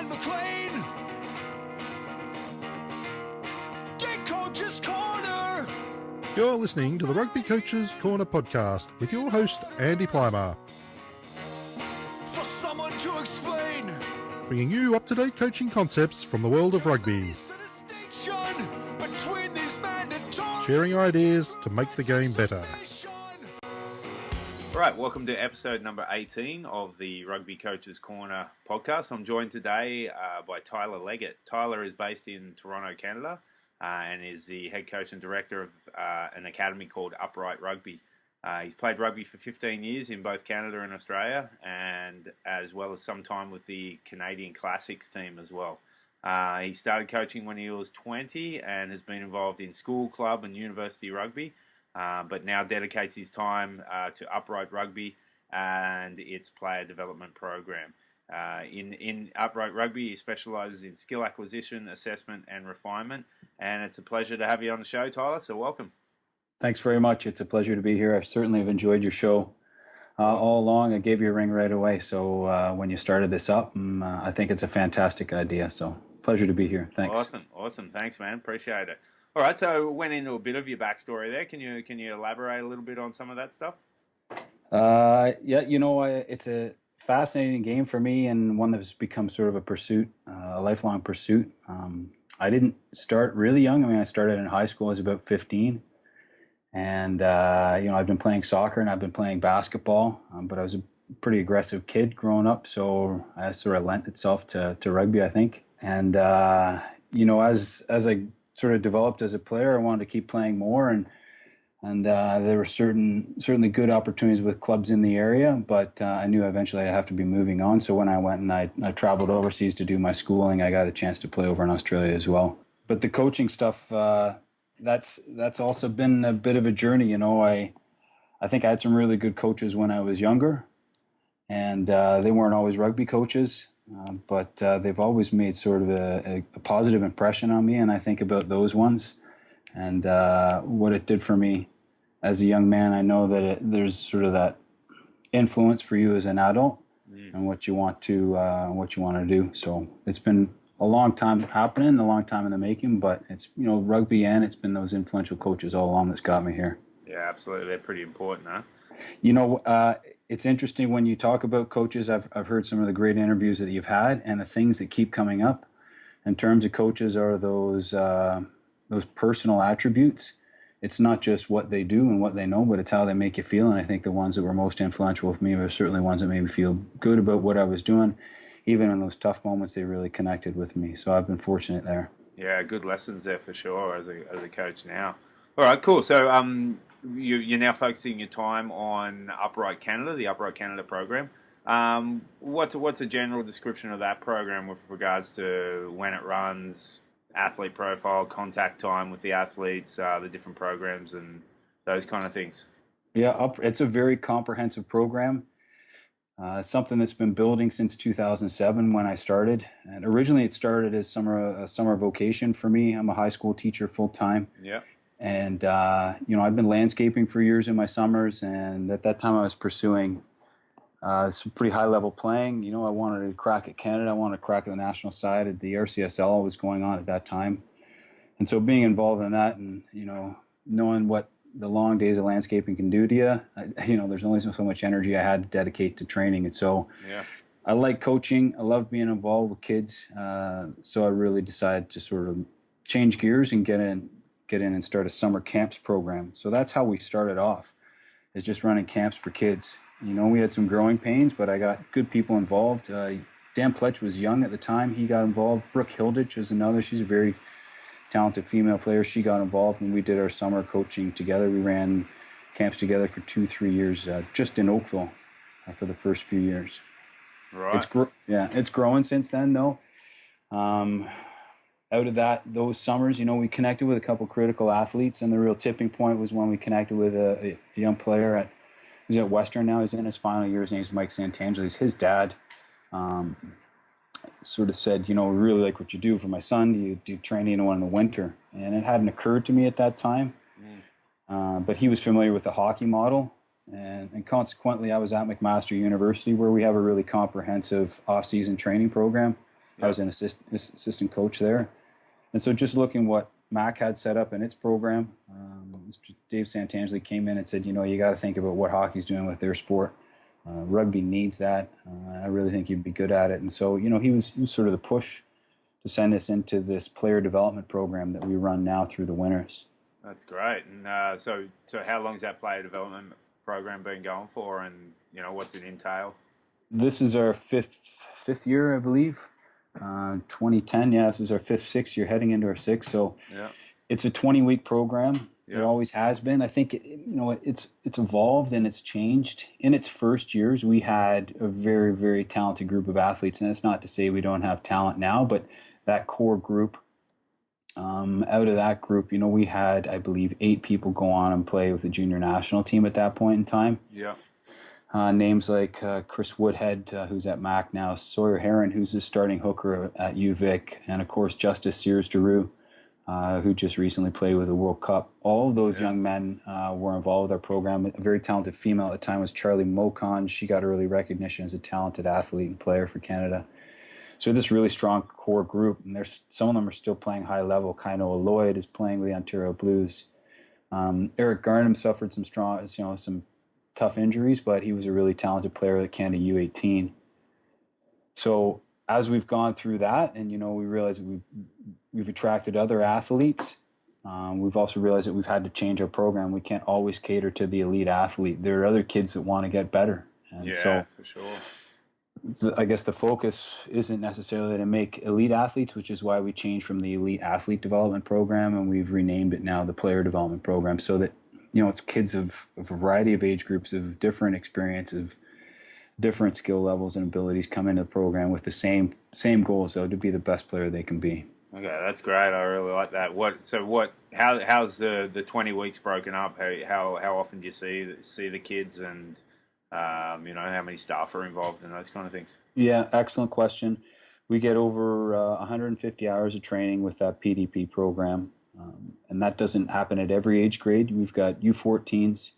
and McLean. Deck Coach's Corner. You're listening to the Rugby Coaches Corner podcast with your host, Andy Plymer, For someone to explain. bringing you up-to-date coaching concepts from the world of rugby, The distinction between these mandatory. sharing ideas to make the game better. All right, welcome to episode number 18 of the Rugby Coaches Corner podcast. I'm joined today by Tyler Leggatt. Tyler is based in Toronto, Canada, and is the head coach and director of an academy called Upright Rugby. He's played rugby for 15 years in both Canada and Australia, and as well as some time with the Canadian Classics team as well. He started coaching when he was 20 and has been involved in school, club and university rugby. But now dedicates his time to Upright Rugby and its player development program. In Upright Rugby, he specialises in skill acquisition, assessment and refinement. And it's a pleasure to have you on the show, Tyler, so welcome. Thanks very much. It's a pleasure to be here. I certainly have enjoyed your show all along. I gave you a ring right away. So when you started this up, I think it's a fantastic idea. So pleasure to be here. Thanks. Awesome. Thanks, man. Appreciate it. All right, so went into a bit of your backstory there. Can you elaborate a little bit on some of that stuff? It's a fascinating game for me and one that's become sort of a pursuit, a lifelong pursuit. I didn't start really young. I started in high school. I was about 15. And, I've been playing soccer and I've been playing basketball, but I was a pretty aggressive kid growing up. So I sort of lent itself to rugby, I think. And, as I sort of developed as a player, I wanted to keep playing more, and there were certainly good opportunities with clubs in the area, but I knew eventually I'd have to be moving on. So when I went and I traveled overseas to do my schooling, I got a chance to play over in Australia as well. But the coaching stuff, that's also been a bit of a journey. I think I had some really good coaches when I was younger, and they weren't always rugby coaches. But they've always made sort of a positive impression on me, and I think about those ones and what it did for me as a young man. I know that there's sort of that influence for you as an adult and what you want to do. So it's been a long time happening, a long time in the making, but it's rugby, and it's been those influential coaches all along that's got me here. Yeah, absolutely. They're pretty important, huh? It's interesting when you talk about coaches. I've heard some of the great interviews that you've had, and the things that keep coming up in terms of coaches are those personal attributes. It's not just what they do and what they know, but it's how they make you feel. And I think the ones that were most influential with me were certainly ones that made me feel good about what I was doing. Even in those tough moments, they really connected with me. So I've been fortunate there. Yeah, good lessons there for sure as a coach now. All right, cool. So you're now focusing your time on Upright Canada, the Upright Canada program. What's a general description of that program with regards to when it runs, athlete profile, contact time with the athletes, the different programs and those kind of things? Yeah, it's a very comprehensive program. Something that's been building since 2007 when I started. And originally it started as a summer vocation for me. I'm a high school teacher full time. Yeah. And, I've been landscaping for years in my summers, and at that time I was pursuing some pretty high-level playing. I wanted to crack at Canada. I wanted to crack at the national side. The RCSL was going on at that time. And so being involved in that and, knowing what the long days of landscaping can do to you, there's only so much energy I had to dedicate to training. And so I like coaching. I love being involved with kids. So I really decided to sort of change gears and get in and start a summer camps program. So that's how we started off, is just running camps for kids. We had some growing pains, but I got good people involved. Dan Pletch was young at the time. He got involved. Brooke Hilditch was another. She's a very talented female player. She got involved, and we did our summer coaching together. We ran camps together for 2-3 years, just in Oakville for the first few years. Right. It's growing since then, though. Out of those summers, we connected with a couple critical athletes, and the real tipping point was when we connected with a young player who's at Western now. He's in his final year. His name's Mike Santangelis. His dad sort of said, we really like what you do for my son. You do training in the winter. And it hadn't occurred to me at that time. But he was familiar with the hockey model. And consequently, I was at McMaster University, where we have a really comprehensive off-season training program. I was an assistant coach there. And so just looking what Mac had set up in its program, Mr. Dave Santangeli came in and said, you got to think about what hockey's doing with their sport. Rugby needs that. I really think you'd be good at it. And so, he was sort of the push to send us into this player development program that we run now through the winters. That's great. And so how long has that player development program been going for, and what's it entail? This is our fifth year, I believe. 2010, this is our sixth year, heading into our sixth. So it's a 20-week program. It always has been. I think it's evolved and it's changed. In its first years, we had a very, very talented group of athletes, and that's not to say we don't have talent now, but that core group. Out of that group, we had, I believe, 8 people go on and play with the junior national team at that point in time. Yeah. Names like Chris Woodhead, who's at Mac now, Sawyer Heron, who's the starting hooker at UVic, and of course Justice Sears-Deroux, who just recently played with the World Cup. All of those young men were involved with our program. A very talented female at the time was Charlie Mocon. She got early recognition as a talented athlete and player for Canada. So this really strong core group, and some of them are still playing high level. Kainoa Lloyd is playing with the Ontario Blues. Eric Garnham suffered some tough injuries, but he was a really talented player at Canada U18. So as we've gone through that, and we realized we've attracted other athletes. We've also realized that we've had to change our program. We can't always cater to the elite athlete. There are other kids that want to get better, and for sure. I guess the focus isn't necessarily to make elite athletes, which is why we changed from the elite athlete development program, and we've renamed it now the player development program, so that it's kids of a variety of age groups, of different experiences, of different skill levels and abilities come into the program with the same goals, though, to be the best player they can be. Okay, that's great. I really like that. How's the 20 weeks broken up? How often do you see the kids, and how many staff are involved in those kind of things? Yeah, excellent question. We get over 150 hours of training with that PDP program, and that doesn't happen at every age grade. We've got U14s.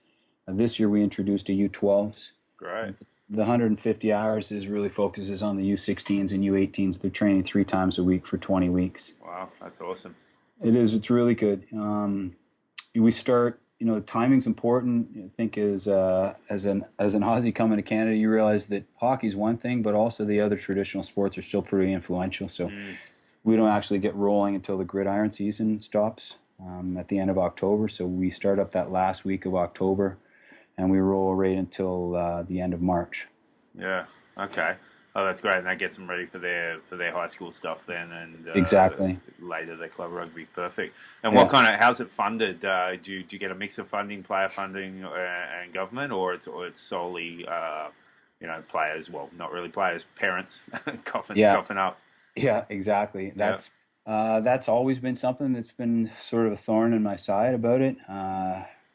This year we introduced a U12s. Great. The 150 hours really focuses on the U16s and U18s. They're training 3 times a week for 20 weeks. Wow, that's awesome. It is. It's really good. We start. The timing's important. I think as an Aussie coming to Canada, you realize that hockey's one thing, but also the other traditional sports are still pretty influential. So we don't actually get rolling until the gridiron season stops at the end of October. So we start up that last week of October, and we roll right until the end of March. Yeah. Okay. Oh, that's great, and that gets them ready for their high school stuff then, and exactly later their club rugby. Perfect. And how's it funded? Do you get a mix of funding, player funding, and government, or it's solely players? Well, not really players, parents coughing up. Yeah, exactly. That's always been something that's been sort of a thorn in my side about it.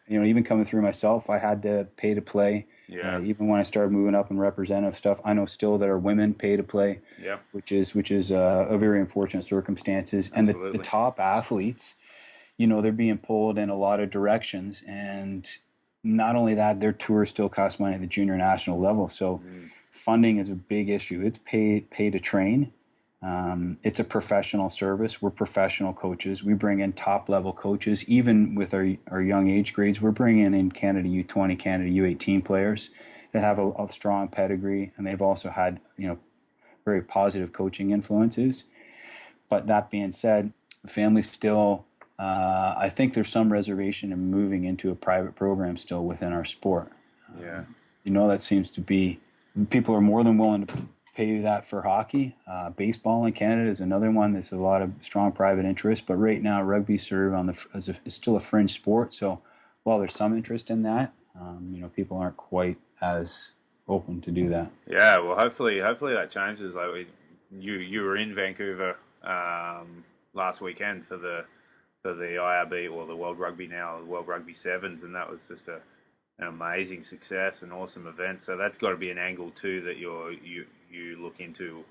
Even coming through myself, I had to pay to play. Yeah. Even when I started moving up in representative stuff, I know still that our women pay to play. Yeah. Which is a very unfortunate circumstances. Absolutely. And the top athletes, they're being pulled in a lot of directions. And not only that, their tours still cost money at the junior national level. So funding is a big issue. It's pay to train. It's a professional service. We're professional coaches. We bring in top-level coaches. Even with our young age grades, we're bringing in Canada U20, Canada U18 players that have a strong pedigree, and they've also had very positive coaching influences. But that being said, the families still, I think there's some reservation in moving into a private program still within our sport. Yeah. That seems to be, people are more than willing to pay that for hockey. Baseball in Canada is another one. There's a lot of strong private interest, but right now rugby served is still a fringe sport. So while there's some interest in that, people aren't quite as open to do that. Yeah, well, hopefully that changes. Like you were in Vancouver last weekend for the IRB, or the World Rugby now, the World Rugby Sevens, and that was just an amazing success, an awesome event. So that's got to be an angle too that you look into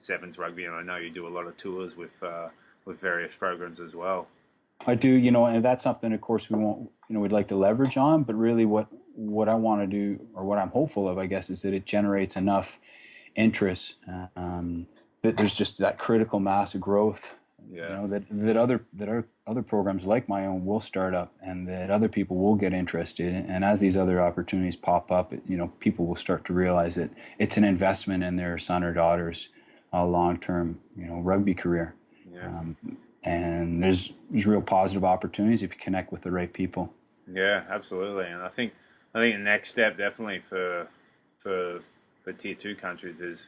Sevens rugby, and I know you do a lot of tours with various programs as well. I do, and that's something, of course, we'd like to leverage on. But really, what I want to do, or what I'm hopeful of, I guess, is that it generates enough interest that there's just that critical mass of growth. Yeah. That other programs like my own will start up, and that other people will get interested. And as these other opportunities pop up, people will start to realize that it's an investment in their son or daughter's long-term, rugby career. Yeah. And there's real positive opportunities if you connect with the right people. Yeah, absolutely. And I think the next step definitely for tier 2 countries is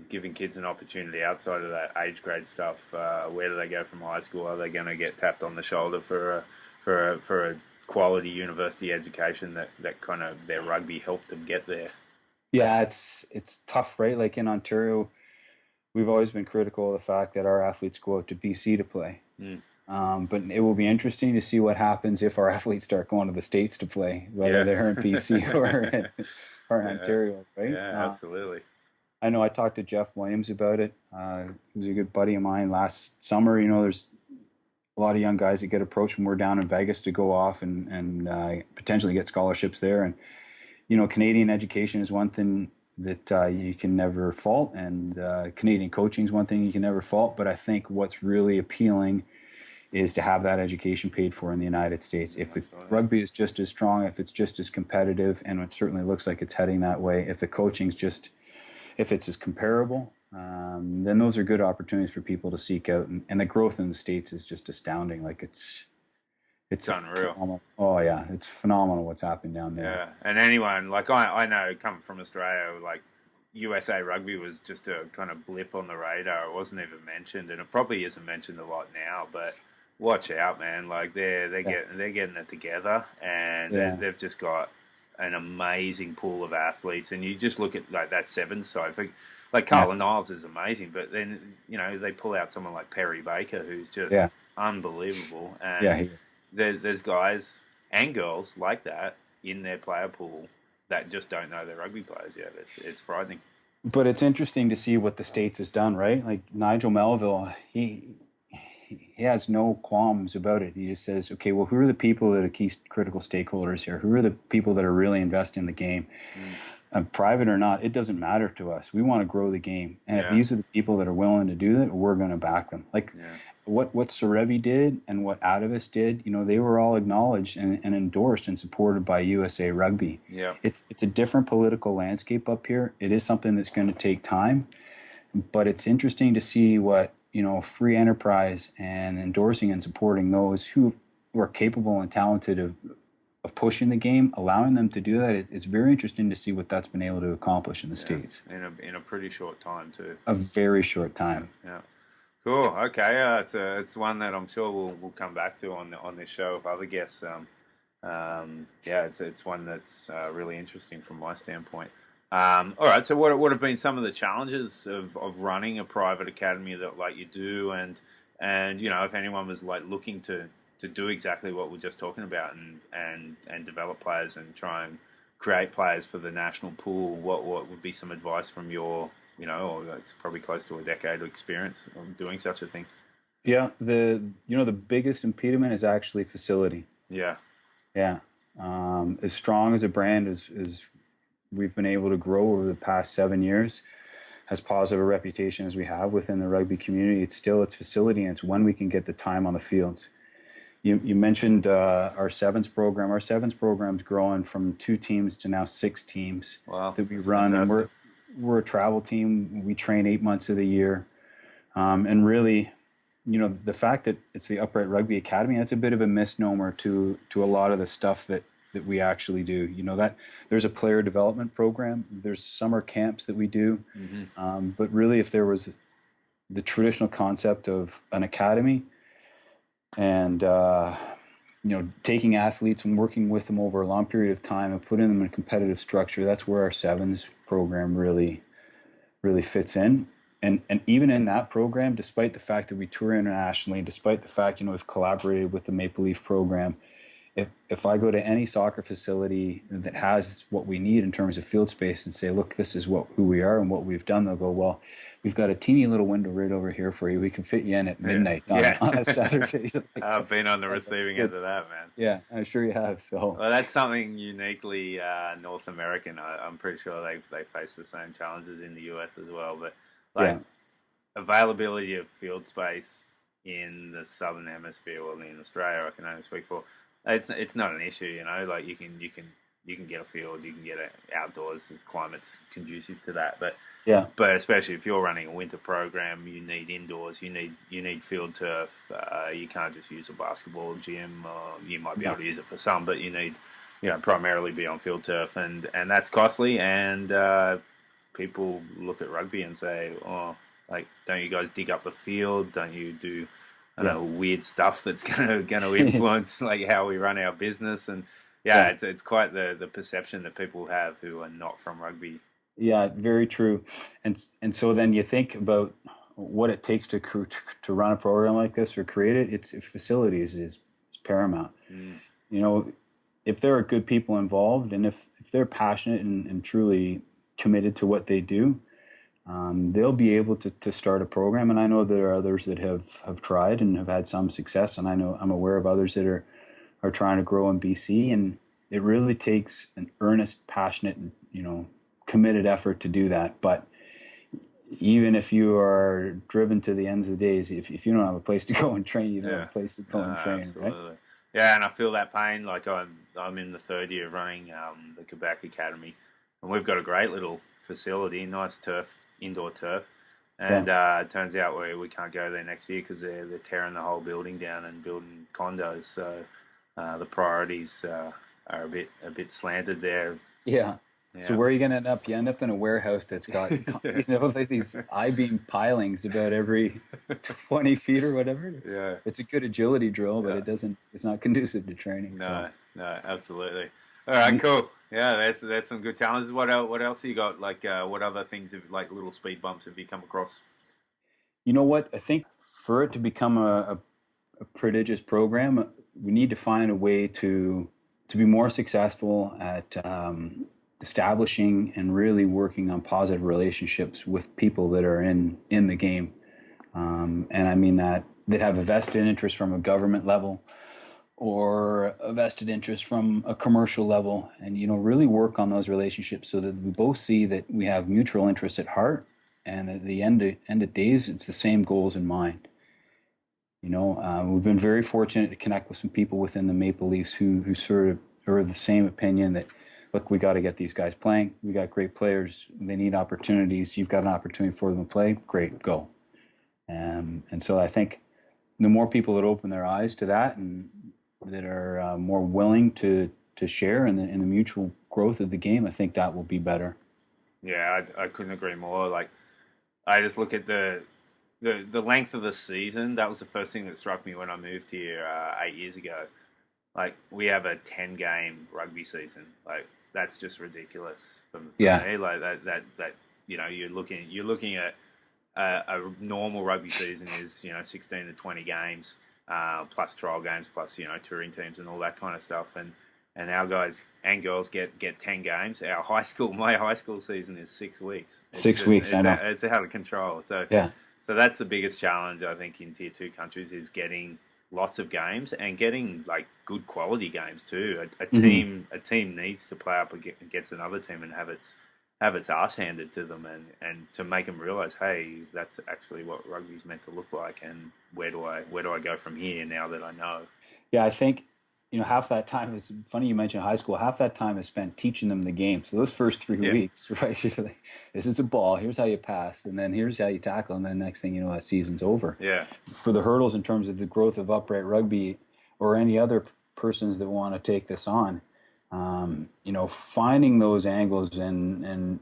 giving kids an opportunity outside of that age grade stuff. Where do they go from high school? Are they going to get tapped on the shoulder for a quality university education that kind of their rugby helped them get there? Yeah, it's tough, right? Like in Ontario, we've always been critical of the fact that our athletes go out to BC to play. But it will be interesting to see what happens if our athletes start going to the States to play, whether they're in BC or in Ontario, right? Yeah, absolutely. I know I talked to Jeff Williams about it. He was a good buddy of mine last summer. There's a lot of young guys that get approached when we're down in Vegas to go off and potentially get scholarships there. And, Canadian education is one thing that you can never fault, and Canadian coaching is one thing you can never fault. But I think what's really appealing is to have that education paid for in the United States. If the rugby is just as strong, if it's just as competitive, and it certainly looks like it's heading that way, if the coaching's if it's as comparable, then those are good opportunities for people to seek out. And the growth in the States is just astounding. Like it's unreal. Phenomenal. Oh yeah, it's phenomenal what's happening down there. Yeah, and anyone like I know coming from Australia, like USA Rugby was just a kind of blip on the radar. It wasn't even mentioned, and it probably isn't mentioned a lot now. But watch out, man! Like they're getting it together, and they've just got an amazing pool of athletes. And you just look at like that sevens side. Like Carlin Niles is amazing, but then they pull out someone like Perry Baker, who's just unbelievable. And he is. There's guys and girls like that in their player pool that just don't know they're rugby players yet. It's frightening. But it's interesting to see what the States has done, right? Like Nigel Melville, he has no qualms about it. He just says, okay, well, who are the people that are key critical stakeholders here? Who are the people that are really investing in the game? Private or not, it doesn't matter to us. We want to grow the game. And if these are the people that are willing to do that, we're going to back them. Like what Sarevi did and what Atavis did, they were all acknowledged and endorsed and supported by USA Rugby. Yeah. It's a different political landscape up here. It is something that's going to take time, but it's interesting to see what, free enterprise and endorsing and supporting those who are capable and talented of pushing the game, allowing them to do that. It's very interesting to see what that's been able to accomplish in the States. In a pretty short time, too. A very short time. Yeah. Cool. Okay. It's one that I'm sure we'll come back to on this show with other guests. It's one that's really interesting from my standpoint. All right. So what have been some of the challenges of running a private academy that like you do, and if anyone was like looking to do exactly what we're just talking about and develop players and try and create players for the national pool, what would be some advice from your, it's probably close to a decade of experience of doing such a thing? Yeah, the biggest impediment is actually facility. Yeah. Yeah. As strong as a brand as we've been able to grow over the past 7 years, as positive a reputation as we have within the rugby community, it's facility, and it's when we can get the time on the fields. You mentioned our sevens program. Our sevens program's growing from 2 teams to now 6 teams that we run. Fantastic. And we're a travel team. We train 8 months of the year. And really, the fact that it's the Upright Rugby Academy, that's a bit of a misnomer to a lot of the stuff that we actually do. That there's a player development program. There's summer camps that we do. Mm-hmm. But really, if there was the traditional concept of an academy, and taking athletes and working with them over a long period of time and putting them in a competitive structure, that's where our sevens program really fits in. And even in that program, despite the fact that we tour internationally, despite the fact we've collaborated with the Maple Leaf program, if I go to any soccer facility that has what we need in terms of field space and say, look, this is who we are and what we've done, they'll go, well, we've got a teeny little window right over here for you. We can fit you in at midnight on a Saturday. I've been on the receiving end of that, man. Yeah, I'm sure you have. So that's something uniquely North American. I'm pretty sure they face the same challenges in the US as well. But availability of field space in the southern hemisphere, well, in Australia, I can only speak for. It's not an issue, you know. Like you can get a field, you can get it outdoors. The climate's conducive to that, but especially if you're running a winter program, you need indoors. You need field turf. You can't just use a basketball gym. You might be able to use it for some, but you need, primarily be on field turf, and that's costly. And people look at rugby and say, oh, like, don't you guys dig up the field? Don't you do, I don't know, weird stuff that's gonna influence like how we run our business? And it's quite the perception that people have who are not from rugby. Yeah, very true. And so then you think about what it takes to run a program like this or create it. It's facilities is paramount. You know, if there are good people involved and if they're passionate and truly committed to what they do, they'll be able to start a program. And I know there are others that have tried and have had some success. And I'm aware of others that are trying to grow in BC. And it really takes an earnest, passionate, committed effort to do that. But even if you are driven to the ends of the days, if you don't have a place to go and train, you don't have a place to go and train, absolutely. Right? Yeah, and I feel that pain. Like I'm in the third year of running the Quebec Academy, and we've got a great little facility, nice turf, indoor turf, and it turns out we can't go there next year because they're tearing the whole building down and building condos. So the priorities are a bit slanted there. Yeah. So where are you going to end up? You end up in a warehouse that's got like these I-beam pilings about every 20 feet or whatever. It's a good agility drill, but it's not conducive to training. No, absolutely. All right, cool. Yeah, that's some good challenges. What else have you got? Like, what other things like little speed bumps have you come across? You know what? I think for it to become a prodigious program, we need to find a way to be more successful at establishing and really working on positive relationships with people that are in the game. And I mean that have a vested interest from a government level or a vested interest from a commercial level, and really work on those relationships so that we both see that we have mutual interests at heart, and at the end of days, it's the same goals in mind. We've been very fortunate to connect with some people within the Maple Leafs who sort of are of the same opinion that, look, we got to get these guys playing. We got great players. They need opportunities. You've got an opportunity for them to play. Great, go. And so I think the more people that open their eyes to that and that are more willing to share in the mutual growth of the game, I think that will be better. Yeah, I couldn't agree more. Like, I just look at the length of the season. That was the first thing that struck me when I moved here 8 years ago. Like, we have a 10-game rugby season. Like, that's just ridiculous for me. Like that you're looking at a normal rugby season is 16 to 20 games plus trial games plus touring teams and all that kind of stuff, and our guys and girls get 10 games. My high school season is 6 weeks. I know. It's out of control. So that's the biggest challenge, I think, in Tier 2 countries is getting lots of games and getting like good quality games too. A team needs to play up against another team and have its ass handed to them, and to make them realize, hey, that's actually what rugby's meant to look like, and where do I go from here now that I know? Yeah, I think half that time is funny. You mentioned high school. Half that time is spent teaching them the game. So those first 3 weeks, right? You're like, this is a ball. Here's how you pass, and then here's how you tackle, and then next thing you know, that season's over. Yeah. For the hurdles in terms of the growth of Upright Rugby, or any other persons that want to take this on, finding those angles and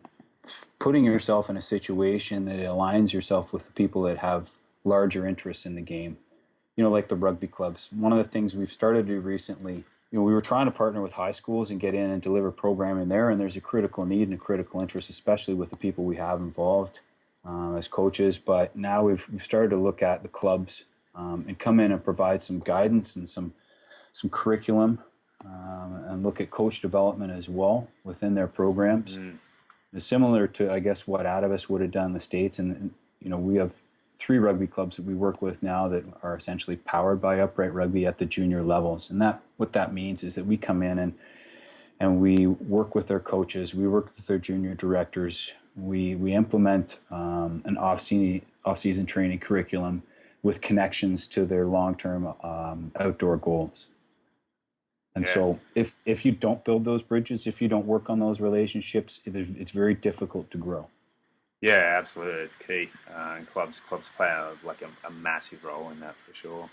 putting yourself in a situation that aligns yourself with the people that have larger interests in the game. Like the rugby clubs. One of the things we've started to do recently, we were trying to partner with high schools and get in and deliver programming there, and there's a critical need and a critical interest, especially with the people we have involved as coaches. But now we've started to look at the clubs and come in and provide some guidance and some curriculum and look at coach development as well within their programs. It's similar to, I guess, what Atavus would have done in the States, and we have 3 rugby clubs that we work with now that are essentially powered by Upright Rugby at the junior levels. And what that means is that we come in and we work with their coaches, we work with their junior directors, we implement an off-season training curriculum with connections to their long-term outdoor goals. And so if you don't build those bridges, if you don't work on those relationships, it's very difficult to grow. Yeah, absolutely. It's key. And clubs play a massive role in that for sure.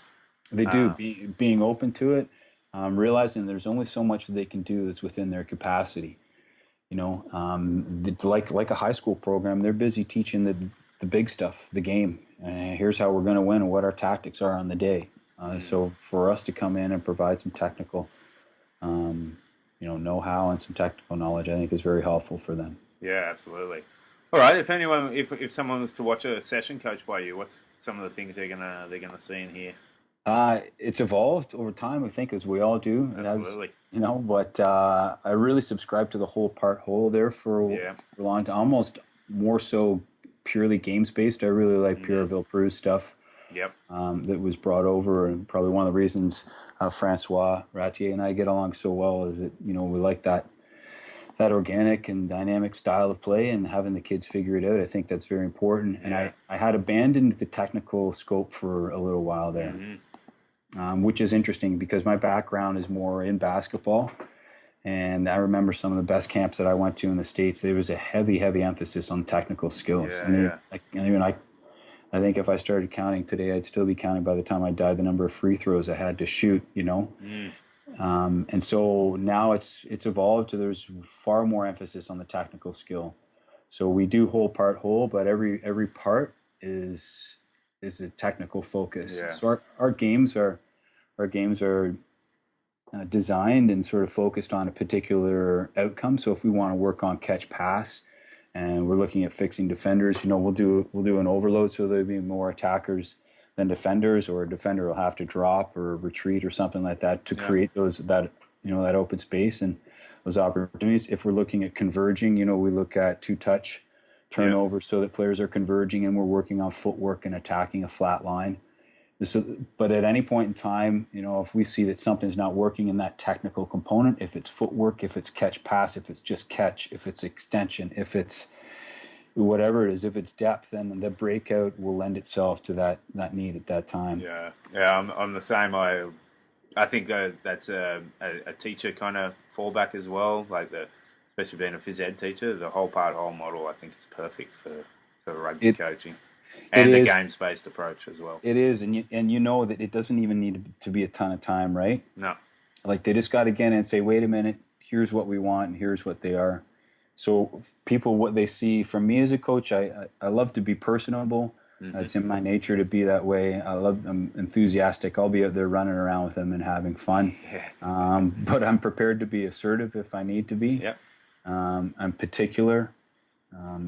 They do. Being open to it, realizing there's only so much they can do that's within their capacity. Like a high school program, they're busy teaching the big stuff, the game. Here's how we're going to win and what our tactics are on the day. So for us to come in and provide some technical, know-how and some technical knowledge, I think is very helpful for them. Yeah, absolutely. All right. If someone was to watch a session coached by you, what's some of the things they're gonna see and hear? It's evolved over time, I think, as we all do. Absolutely. But I really subscribe to the whole part whole there for a long time, almost more so purely games based. I really like Pierreville Peru's stuff. Yep. That was brought over, and probably one of the reasons Francois Ratier and I get along so well is that we like that organic and dynamic style of play and having the kids figure it out. I think that's very important. And I had abandoned the technical scope for a little while there, which is interesting because my background is more in basketball. And I remember some of the best camps that I went to in the States, there was a heavy emphasis on technical skills. I think if I started counting today, I'd still be counting by the time I died the number of free throws I had to shoot, And so now it's evolved to there's far more emphasis on the technical skill. So we do whole part whole, but every part is a technical focus. Yeah. So our games are designed and sort of focused on a particular outcome. So if we want to work on catch pass and we're looking at fixing defenders, we'll do an overload so there'll be more attackers than defenders, or a defender will have to drop or retreat or something like that to create that open space and those opportunities. If we're looking at converging, we look at two-touch turnover so that players are converging and we're working on footwork and attacking a flat line. But at any point in time, if we see that something's not working in that technical component, if it's footwork, if it's catch pass, if it's just catch, if it's extension, if it's whatever it is, if it's depth, then the breakout will lend itself to that need at that time. Yeah, I'm the same. I think that's a teacher kind of fallback as well. Especially being a phys ed teacher, the whole part whole model I think is perfect for rugby coaching and the games based approach as well. It is, and that it doesn't even need to be a ton of time, right? No, they just got to get in and say, wait a minute, here's what we want, and here's what they are. So people, what they see from me as a coach, I love to be personable. It's in my nature to be that way. I'm enthusiastic. I'll be out there running around with them and having fun. But I'm prepared to be assertive if I need to be. Yep. I'm particular.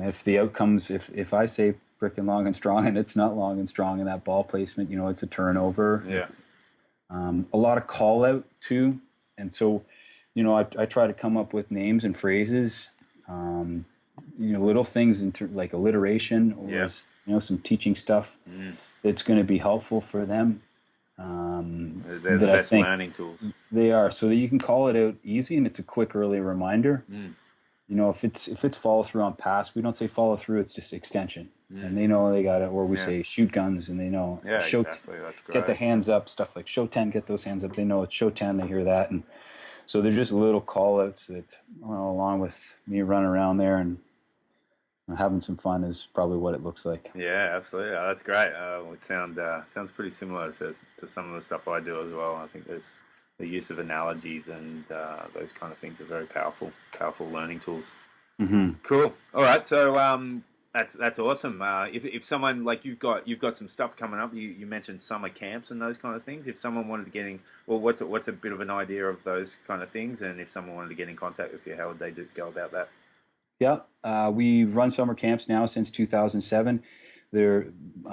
If the outcomes, if I say freaking long and strong and it's not long and strong in that ball placement, it's a turnover. Yeah. A lot of call out too. And so, I try to come up with names and phrases. Little things like alliteration or some teaching stuff that's going to be helpful for them. They're the best learning tools. They are, so that you can call it out easy and it's a quick early reminder. If it's follow through on pass, we don't say follow through; it's just extension, and they know they got it. Or we say shoot guns, and they know show. Exactly. That's great. Get the hands up, stuff like show 10, get those hands up. They know it's show 10. They hear that, and so they're just little call outs that, along with me running around there and having some fun, is probably what it looks like. Yeah, absolutely. That's great. It sounds pretty similar to some of the stuff I do as well. I think there's the use of analogies and those kind of things are very powerful learning tools. Cool. All right. So that's awesome. If someone, like you've got some stuff coming up, you mentioned summer camps and those kind of things. If someone wanted to get in, what's a bit of an idea of those kind of things? And if someone wanted to get in contact with you, how would they go about that? Yeah, we run summer camps now since 2007. They're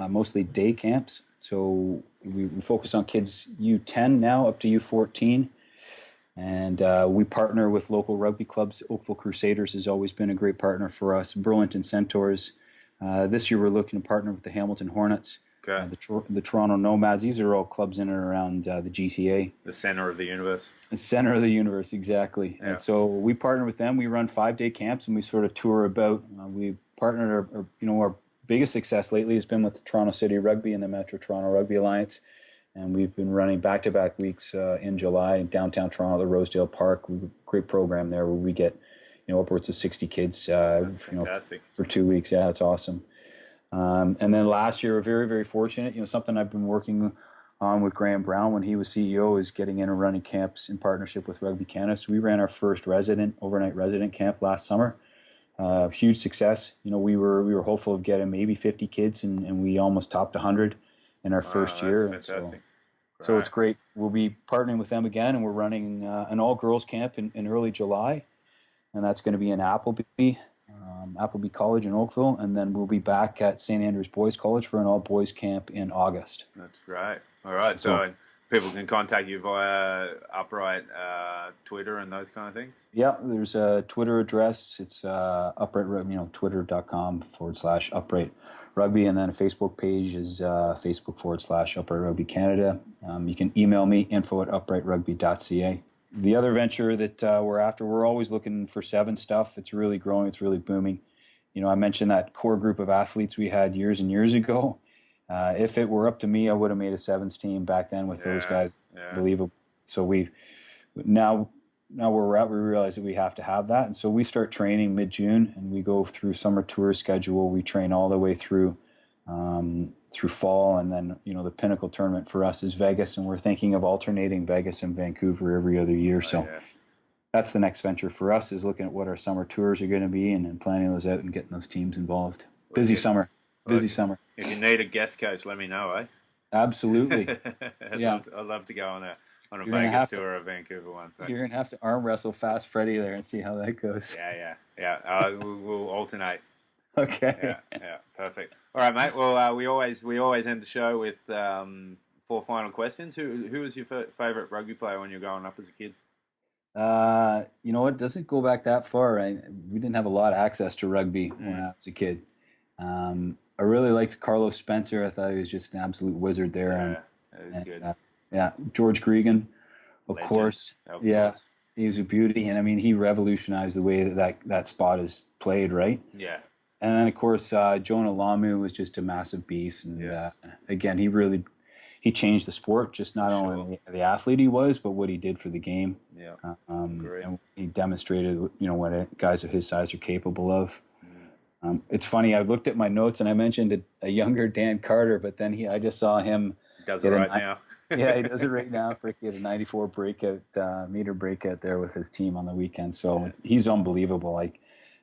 mostly day camps. So we focus on kids U10 now up to U14. And we partner with local rugby clubs. Oakville Crusaders has always been a great partner for us. Burlington Centaurs. This year we're looking to partner with the Hamilton Hornets. Okay. The Toronto Nomads. These are all clubs in and around the GTA. The center of the universe. The center of the universe, exactly. Yeah. And so we partner with them. We run 5-day camps and we sort of tour about. We partnered, our biggest success lately has been with Toronto City Rugby and the Metro Toronto Rugby Alliance. And we've been running back-to-back weeks in July in downtown Toronto, the Rosedale Park. We have a great program there where we get, upwards of 60 kids, for 2 weeks. Yeah, it's awesome. And then last year, we're very, very fortunate. Something I've been working on with Graham Brown when he was CEO is getting in and running camps in partnership with Rugby Canada. So we ran our first overnight resident camp last summer. Huge success. We were hopeful of getting maybe 50 kids, and we almost topped 100 in our first year. Fantastic. So it's great. We'll be partnering with them again, and we're running an all-girls camp in early July, and that's going to be in Appleby College in Oakville, and then we'll be back at St. Andrews Boys College for an all-boys camp in August. That's great. All right, so people can contact you via Upright Twitter and those kind of things? Yeah, there's a Twitter address. It's Upright Rugby, twitter.com/Upright Rugby, and then a Facebook page is Facebook.com/Upright Rugby Canada. You can email me, info@uprightrugby.ca. The other venture that we're after, we're always looking for seven stuff. It's really growing. It's really booming. I mentioned that core group of athletes we had years and years ago. If it were up to me, I would have made a sevens team back then with those guys. Unbelievable. So now where we're at, we realize that we have to have that. And so we start training mid-June, and we go through summer tour schedule. We train all the way through fall, and then the pinnacle tournament for us is Vegas, and we're thinking of alternating Vegas and Vancouver every other year. That's the next venture for us, is looking at what our summer tours are going to be and then planning those out and getting those teams involved. Busy summer. If you need a guest coach, let me know, eh? Absolutely. I'd love to go on a Vegas tour or Vancouver one. You're going to have to arm wrestle Fast Freddy there and see how that goes. Yeah. We'll alternate. Okay. Yeah. Perfect. All right, mate. Well, we always end the show with 4 final questions. Who was your favorite rugby player when you were growing up as a kid? It doesn't go back that far. We didn't have a lot of access to rugby when I was a kid. I really liked Carlos Spencer. I thought he was just an absolute wizard there. That was good. George Gregan, of Legend, course. He was a beauty, and he revolutionized the way that spot is played, right? Yeah. And then, of course, Jonah Lamu was just a massive beast, and again, he changed the sport, just not only the athlete he was, but what he did for the game. Yeah. And he demonstrated, what guys of his size are capable of. It's funny, I looked at my notes and I mentioned a younger Dan Carter, but then I just saw him. Does it right now. Yeah, he does it right now. He had a 94 meter breakout there with his team on the weekend. So he's unbelievable.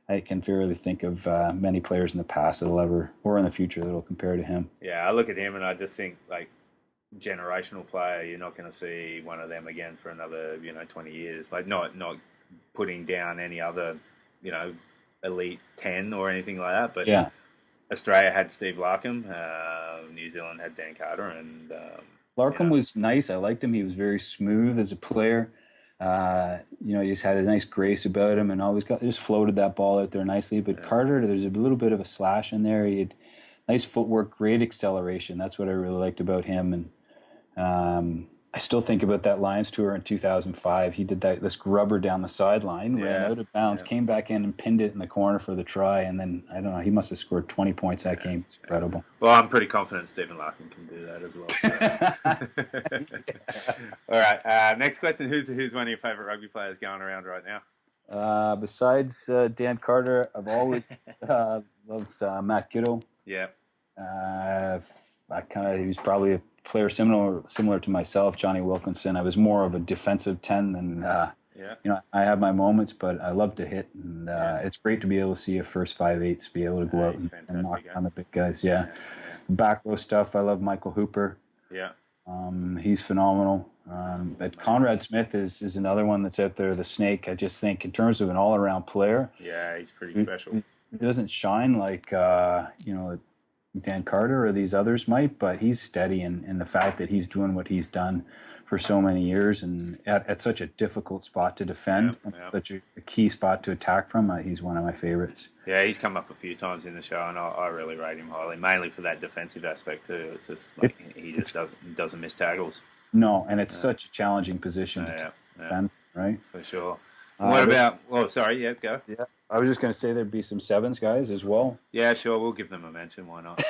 I can barely think of many players in the past or in the future that'll compare to him. Yeah, I look at him and I just think, generational player. You're not going to see one of them again for another 20 years. Not putting down any other elite 10 or anything like that, but Australia had Steve Larkham, New Zealand had Dan Carter, and Larkham was nice. I liked him. He was very smooth as a player. He just had a nice grace about him, and always just floated that ball out there nicely. But Carter, there's a little bit of a slash in there. He had nice footwork, great acceleration. That's what I really liked about him. And I still think about that Lions tour in 2005. He did this grubber down the sideline, ran out of bounds, came back in and pinned it in the corner for the try. And then, I don't know, he must have scored 20 points that game. It's incredible. Well, I'm pretty confident Stephen Larkin can do that as well. All right. Next question. Who's one of your favourite rugby players going around right now? Besides Dan Carter, I've always loved Matt Giddo. Yeah. He was probably a player similar to myself, Johnny Wilkinson. I was more of a defensive 10 than I have my moments, but I love to hit, and it's great to be able to see a first 5/8 be able to go out and knock on the big guys. Back row stuff, I love Michael Hooper. He's phenomenal. But Conrad Smith is another one that's out there, the snake. I just think in terms of an all-around player, he's pretty special. He doesn't shine like Dan Carter or these others might, but he's steady, and the fact that he's doing what he's done for so many years and at such a difficult spot to defend, such a key spot to attack from, he's one of my favorites. Yeah, he's come up a few times in the show, and I really rate him highly, mainly for that defensive aspect too. It's just he doesn't miss tackles. No, and it's such a challenging position to defend, right? For sure. What about? Oh, sorry. Yeah, go. Yeah. I was just going to say there'd be some sevens guys as well. Yeah, sure. We'll give them a mention. Why not?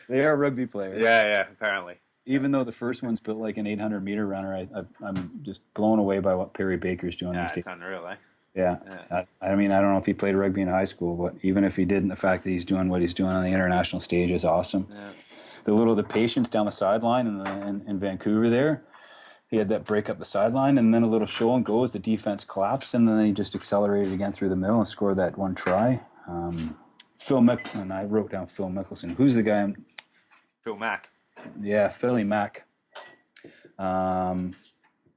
They are rugby players. Yeah, apparently. Even though the first one's built like an 800-meter runner, I'm just blown away by what Perry Baker's doing these days. It's unreal, eh? Yeah. I mean, I don't know if he played rugby in high school, but even if he didn't, the fact that he's doing what he's doing on the international stage is awesome. Yeah. The patience down the sideline in Vancouver there, he had that break up the sideline and then a little show and go as the defense collapsed, and then he just accelerated again through the middle and scored that one try. Phil Mickelson, I wrote down Phil Mickelson. Who's the guy? Phil Mack. Yeah, Philly Mack. I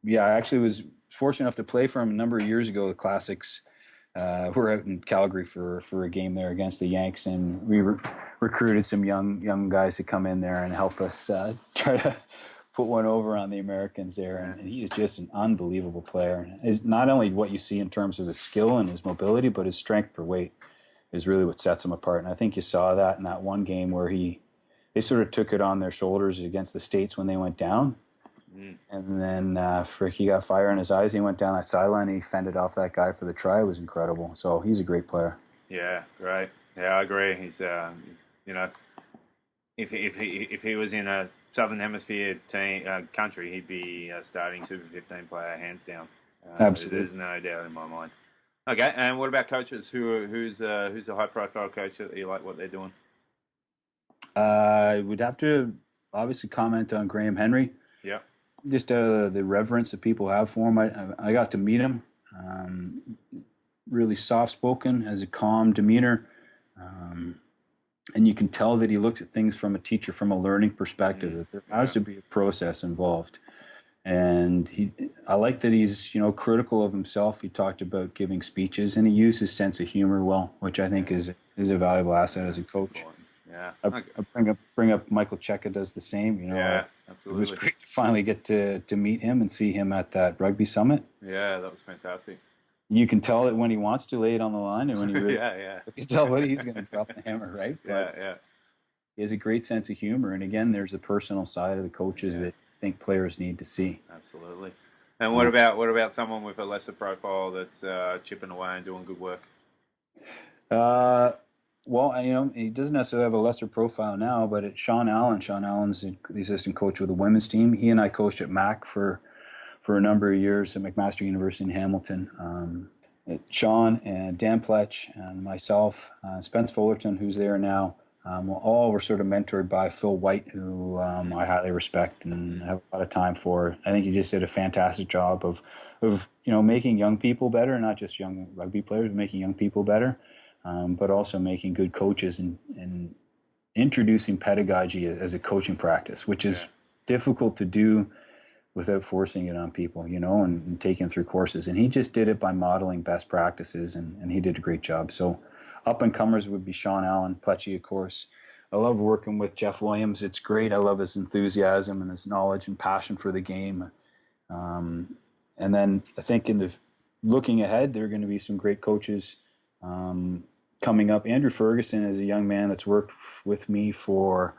actually was fortunate enough to play for him a number of years ago. The Classics were out in Calgary for a game there against the Yanks, and we recruited some young guys to come in there and help us try to put one over on the Americans there. And he is just an unbelievable player. Is not only what you see in terms of his skill and his mobility, but his strength per weight is really what sets him apart. And I think you saw that in that one game where they sort of took it on their shoulders against the States when they went down. And then he got fire in his eyes. He went down that sideline. He fended off that guy for the try. It was incredible. So he's a great player. Yeah, great. Yeah, I agree. He's, if he was in a Southern Hemisphere country, he'd be a starting Super 15 player, hands down. Absolutely. There's no doubt in my mind. Okay, and what about coaches? Who's a high-profile coach that you like what they're doing? I would have to obviously comment on Graham Henry. Yeah. Just the reverence that people have for him. I got to meet him. Really soft-spoken, has a calm demeanor. And you can tell that he looks at things from a learning perspective, that there has to be a process involved. And I like that he's, critical of himself. He talked about giving speeches, and he used his sense of humor well, which I think is a valuable asset as a coach. Yeah, I bring up Michael Cheika does the same. Yeah, absolutely. It was great to finally get to meet him and see him at that rugby summit. Yeah, that was fantastic. You can tell that when he wants to lay it on the line, and when he really, you can tell when he's going to drop the hammer, right? But he has a great sense of humor, and again, there's the personal side of the coaches that I think players need to see. Absolutely. And what about someone with a lesser profile that's chipping away and doing good work? Well, he doesn't necessarily have a lesser profile now, but it's Sean Allen. Sean Allen's the assistant coach with the women's team. He and I coached at Mac for a number of years at McMaster University in Hamilton. Sean and Dan Pletch and myself, Spence Fullerton, who's there now, all were sort of mentored by Phil White, who I highly respect and have a lot of time for. I think he just did a fantastic job of making young people better, not just young rugby players, but making young people better. But also making good coaches and introducing pedagogy as a coaching practice, which is difficult to do without forcing it on people, and taking them through courses. And he just did it by modeling best practices, and he did a great job. So up-and-comers would be Sean Allen, Pletchy, of course. I love working with Jeff Williams. It's great. I love his enthusiasm and his knowledge and passion for the game. And then I think looking ahead, there are going to be some great coaches coming up. Andrew Ferguson is a young man that's worked with me for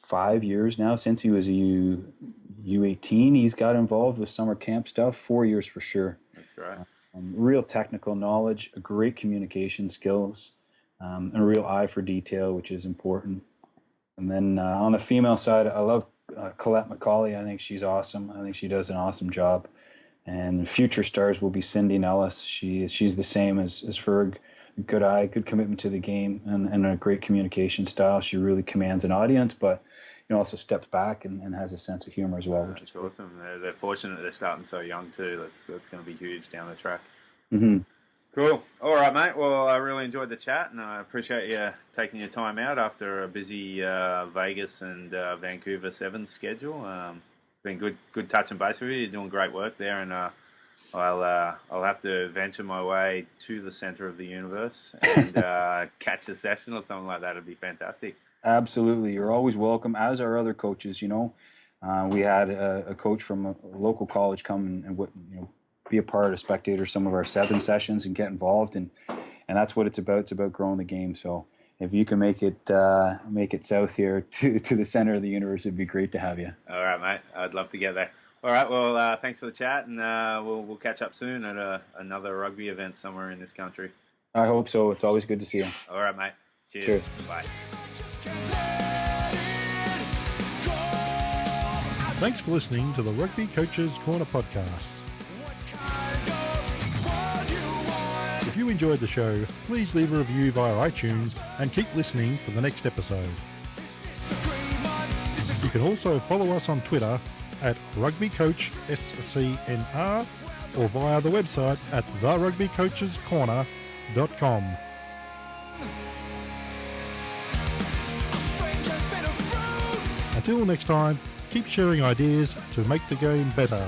5 years now. Since he was a U18, he's got involved with summer camp stuff. 4 years for sure. That's right. Real technical knowledge, great communication skills, and a real eye for detail, which is important. And then on the female side, I love Colette McCauley. I think she's awesome. I think she does an awesome job. And future stars will be Cindy Nellis. She's the same as Ferg. Good eye, good commitment to the game, and a great communication style. She really commands an audience, but also steps back and has a sense of humor as well, which is awesome. They're fortunate they're starting so young too. That's going to be huge down the track. Mm-hmm. Cool. All right, mate. Well, I really enjoyed the chat, and I appreciate you taking your time out after a busy Vegas and Vancouver Sevens schedule. Been good touch and base with you. You're doing great work there, and I'll have to venture my way to the center of the universe and catch a session or something like that. It'd be fantastic. Absolutely, you're always welcome. As are other coaches. We had a coach from a local college come and be a part, a spectator, some of our seven sessions and get involved, and that's what it's about. It's about growing the game. So if you can make it south here to the center of the universe, it'd be great to have you. All right, mate. I'd love to get there. All right. Well, thanks for the chat, and we'll catch up soon at another rugby event somewhere in this country. I hope so. It's always good to see you. All right, mate. Cheers. Cheers. Bye. Thanks for listening to the Rugby Coaches Corner podcast. If you enjoyed the show, please leave a review via iTunes and keep listening for the next episode. You can also follow us on Twitter at RugbyCoachSCNR or via the website at therugbycoachescorner.com. Until next time, keep sharing ideas to make the game better.